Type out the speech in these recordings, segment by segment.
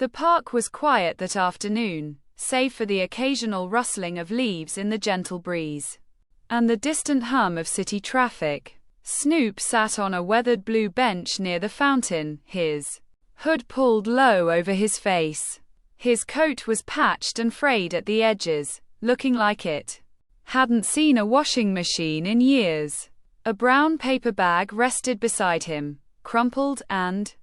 The park was quiet that afternoon, save for the occasional rustling of leaves in the gentle breeze and the distant hum of city traffic. Snoop sat on a weathered blue bench near the fountain, his hood pulled low over his face. His coat was patched and frayed at the edges, looking like it hadn't seen a washing machine in years. A brown paper bag rested beside him, crumpled and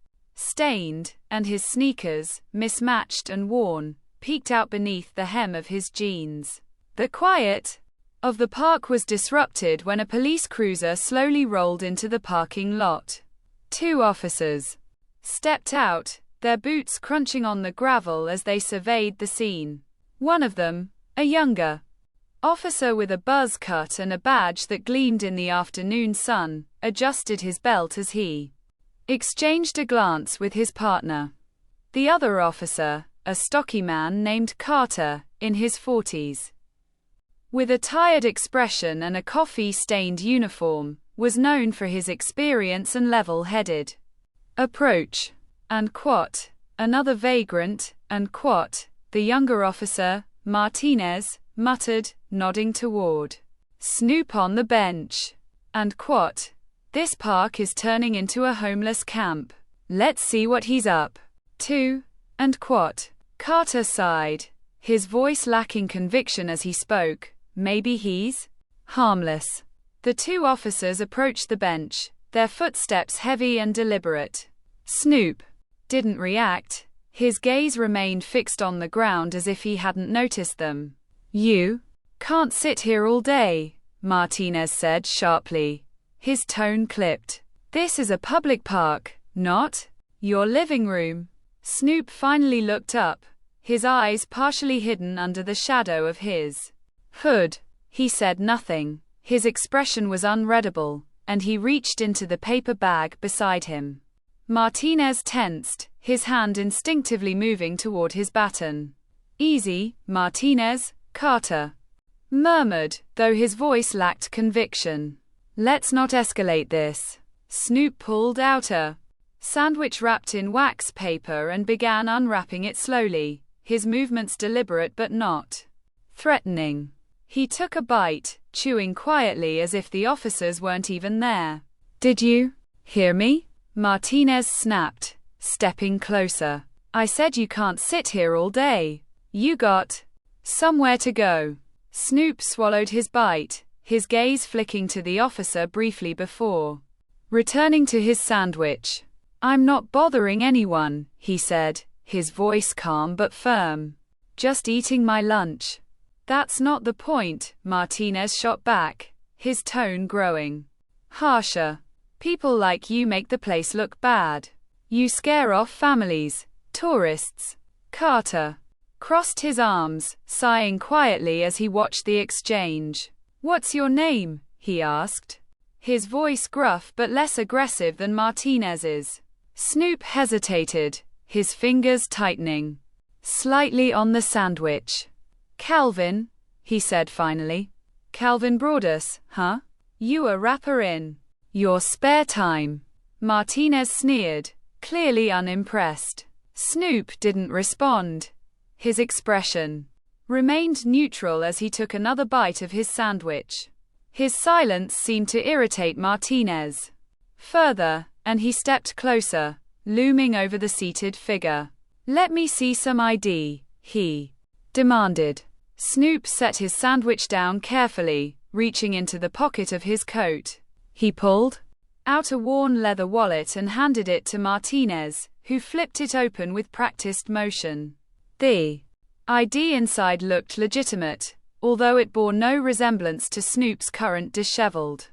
stained, and his sneakers, mismatched and worn, peeked out beneath the hem of his jeans. The quiet of the park was disrupted when a police cruiser slowly rolled into the parking lot. Two officers stepped out, their boots crunching on the gravel as they surveyed the scene. One of them, a younger officer with a buzz cut and a badge that gleamed in the afternoon sun, adjusted his belt as he exchanged a glance with his partner. The other officer, a stocky man named Carter, in his 40s, with a tired expression and a coffee-stained uniform, was known for his experience and level-headed approach. And quote, another vagrant, and quote, the younger officer, Martinez, muttered, nodding toward Snoop on the bench. And quote, this park is turning into a homeless camp. Let's see what he's up to. And quote, Carter sighed, his voice lacking conviction as he spoke. Maybe he's harmless. The two officers approached the bench, their footsteps heavy and deliberate. Snoop didn't react. His gaze remained fixed on the ground as if he hadn't noticed them. You can't sit here all day, Martinez said sharply. His tone clipped. This is a public park, not your living room. Snoop finally looked up, his eyes partially hidden under the shadow of his hood. He said nothing. His expression was unreadable, and he reached into the paper bag beside him. Martinez tensed, his hand instinctively moving toward his baton. Easy, Martinez, Carter murmured, though his voice lacked conviction. Let's not escalate this. Snoop pulled out a sandwich wrapped in wax paper and began unwrapping it slowly, his movements deliberate but not threatening. He took a bite, chewing quietly as if the officers weren't even there. Did you hear me? Martinez snapped, stepping closer. I said you can't sit here all day. You got somewhere to go. Snoop swallowed his bite, his gaze flicking to the officer briefly before returning to his sandwich. I'm not bothering anyone, he said, his voice calm but firm. Just eating my lunch. That's not the point, Martinez shot back, his tone growing harsher. People like you make the place look bad. You scare off families, tourists. Carter crossed his arms, sighing quietly as he watched the exchange. What's your name? He asked, his voice gruff but less aggressive than Martinez's. Snoop hesitated, his fingers tightening slightly on the sandwich. Calvin, he said finally. Calvin Broadus, huh? You a rapper in your spare time? Martinez sneered, clearly unimpressed. Snoop didn't respond. His expression remained neutral as he took another bite of his sandwich. His silence seemed to irritate Martinez further, and he stepped closer, looming over the seated figure. Let me see some ID, he demanded. Snoop set his sandwich down carefully, reaching into the pocket of his coat. He pulled out a worn leather wallet and handed it to Martinez, who flipped it open with practiced motion. The ID inside looked legitimate, although it bore no resemblance to Snoop's current disheveled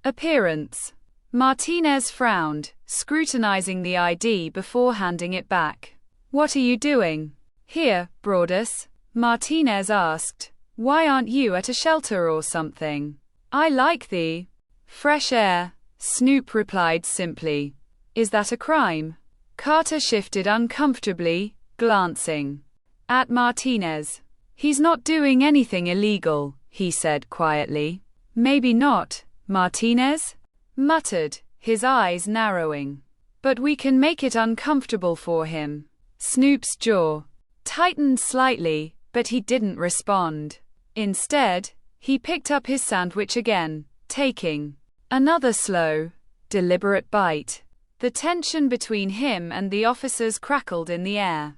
appearance. Martinez frowned, scrutinizing the ID before handing it back. What are you doing here, Broadus? Martinez asked. Why aren't you at a shelter or something? I like the fresh air, Snoop replied simply. Is that a crime? Carter shifted uncomfortably, glancing at Martinez. He's not doing anything illegal, he said quietly. Maybe not, Martinez muttered, his eyes narrowing. But we can make it uncomfortable for him. Snoop's jaw tightened slightly, but he didn't respond. Instead, he picked up his sandwich again, taking another slow, deliberate bite. The tension between him and the officers crackled in the air,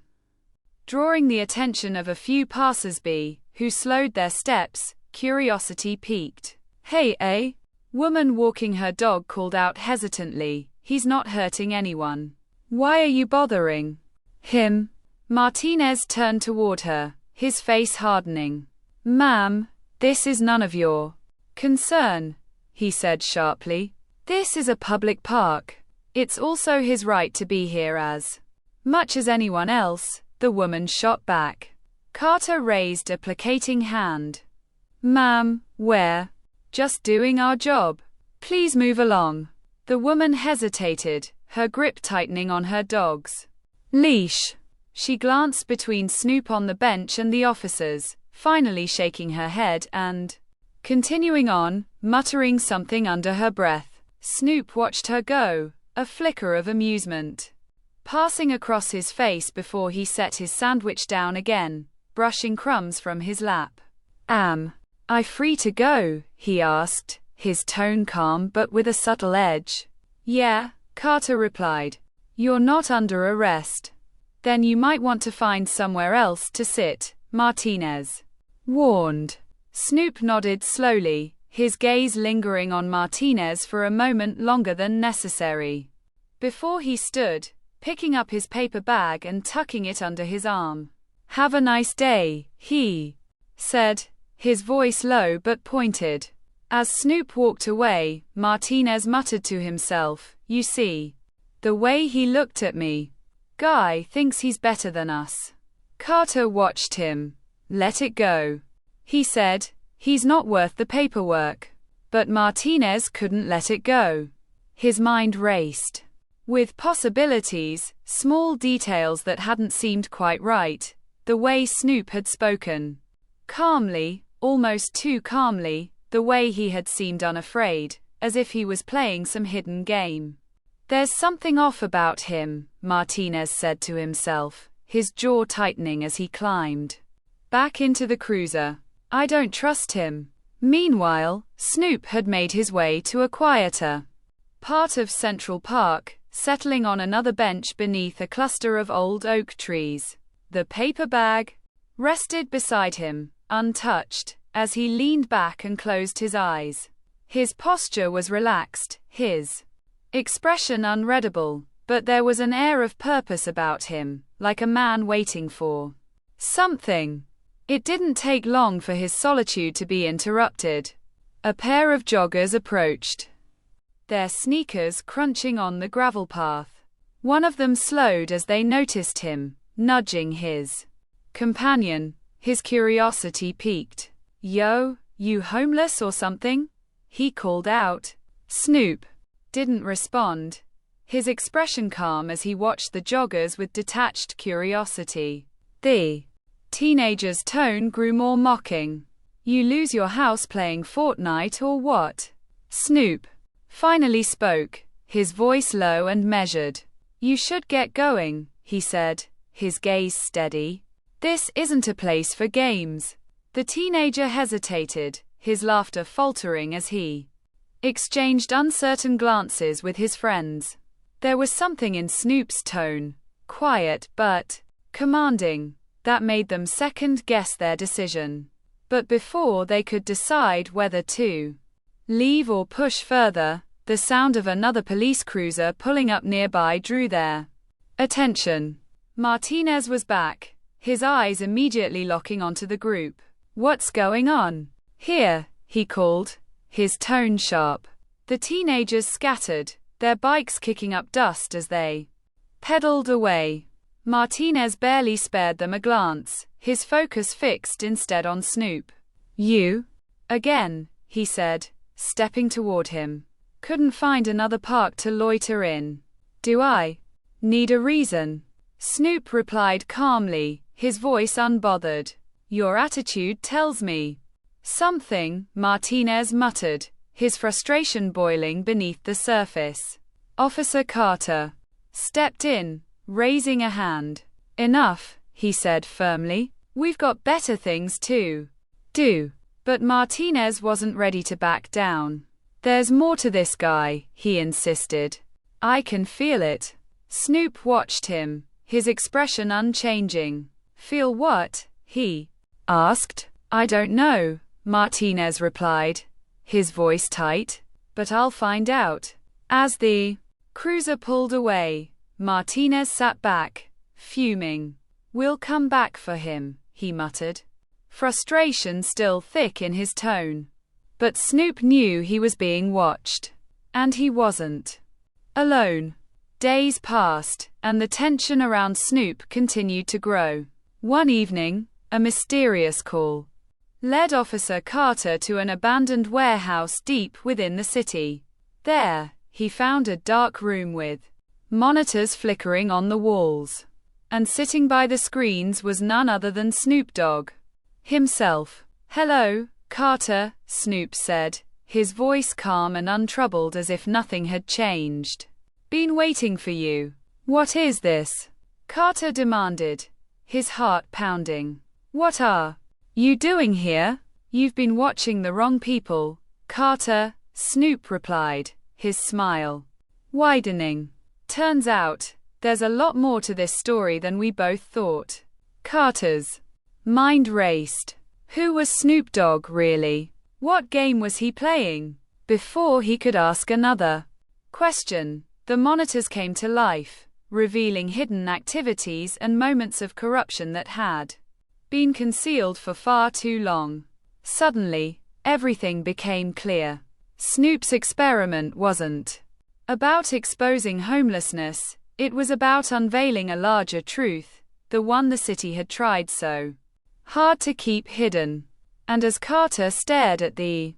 drawing the attention of a few passers-by, who slowed their steps. Curiosity piqued. "Hey, woman walking her dog called out hesitantly, "he's not hurting anyone. Why are you bothering him?" Martinez turned toward her, his face hardening. "Ma'am, this is none of your concern," he said sharply. "This is a public park. It's also his right to be here as much as anyone else," the woman shot back. Carter raised a placating hand. "Ma'am, we're just doing our job. Please move along." The woman hesitated, her grip tightening on her dog's leash. She glanced between Snoop on the bench and the officers, finally shaking her head and continuing on, muttering something under her breath. Snoop watched her go, a flicker of amusement passing across his face before he set his sandwich down again, brushing crumbs from his lap. "Am I free to go?" he asked, his tone calm but with a subtle edge. "Yeah," Carter replied. "You're not under arrest." "Then you might want to find somewhere else to sit," Martinez warned. Snoop nodded slowly, his gaze lingering on Martinez for a moment longer than necessary, before he stood, picking up his paper bag and tucking it under his arm. "Have a nice day," he said, his voice low but pointed. As Snoop walked away, Martinez muttered to himself, "You see, the way he looked at me. Guy thinks he's better than us." Carter watched him. "Let it go," he said. "He's not worth the paperwork." But Martinez couldn't let it go. His mind raced with possibilities, small details that hadn't seemed quite right. The way Snoop had spoken, calmly, almost too calmly, the way he had seemed unafraid, as if he was playing some hidden game. "There's something off about him," Martinez said to himself, his jaw tightening as he climbed back into the cruiser. "I don't trust him." Meanwhile, Snoop had made his way to a quieter part of Central Park, settling on another bench beneath a cluster of old oak trees. The paper bag rested beside him, untouched, as he leaned back and closed his eyes. His posture was relaxed, his expression unreadable, but there was an air of purpose about him, like a man waiting for something. It didn't take long for his solitude to be interrupted. A pair of joggers approached, their sneakers crunching on the gravel path. One of them slowed as they noticed him, nudging his companion, his curiosity piqued. "Yo, you homeless or something?" he called out. Snoop didn't respond, his expression calm as he watched the joggers with detached curiosity. The teenager's tone grew more mocking. "You lose your house playing Fortnite or what?" Snoop finally spoke, his voice low and measured. "You should get going," he said, his gaze steady. "This isn't a place for games." The teenager hesitated, his laughter faltering as he exchanged uncertain glances with his friends. There was something in Snoop's tone, quiet but commanding, that made them second-guess their decision. But before they could decide whether to leave or push further, the sound of another police cruiser pulling up nearby drew their attention. Martinez was back, his eyes immediately locking onto the group. "What's going on here?" he called, his tone sharp. The teenagers scattered, their bikes kicking up dust as they pedaled away. Martinez barely spared them a glance, his focus fixed instead on Snoop. "You? Again?" he said, stepping toward him. "Couldn't find another park to loiter in. Do I need a reason?" Snoop replied calmly, his voice unbothered. "Your attitude tells me something," Martinez muttered, his frustration boiling beneath the surface. Officer Carter stepped in, raising a hand. Enough, he said firmly. We've got better things to do. But Martinez wasn't ready to back down. There's more to this guy, he insisted. I can feel it. Snoop watched him, his expression unchanging. Feel what? He asked. I don't know, Martinez replied, his voice tight. But I'll find out. As the cruiser pulled away, Martinez sat back, fuming. We'll come back for him, he muttered, frustration still thick in his tone. But Snoop knew he was being watched. And he wasn't alone. Days passed, and the tension around Snoop continued to grow. One evening, a mysterious call led Officer Carter to an abandoned warehouse deep within the city. There, he found a dark room with monitors flickering on the walls. And sitting by the screens was none other than Snoop Dogg himself. Hello, Carter, Snoop said, his voice calm and untroubled as if nothing had changed. Been waiting for you. What is this? Carter demanded, his heart pounding. What are you doing here? You've been watching the wrong people, Carter, Snoop replied, his smile widening. Turns out, there's a lot more to this story than we both thought. Carter's mind raced. Who was Snoop Dogg really? What game was he playing? Before he could ask another question, the monitors came to life, revealing hidden activities and moments of corruption that had been concealed for far too long. Suddenly, everything became clear. Snoop's experiment wasn't about exposing homelessness, it was about unveiling a larger truth, the one the city had tried so hard to keep hidden. And as Carter stared at the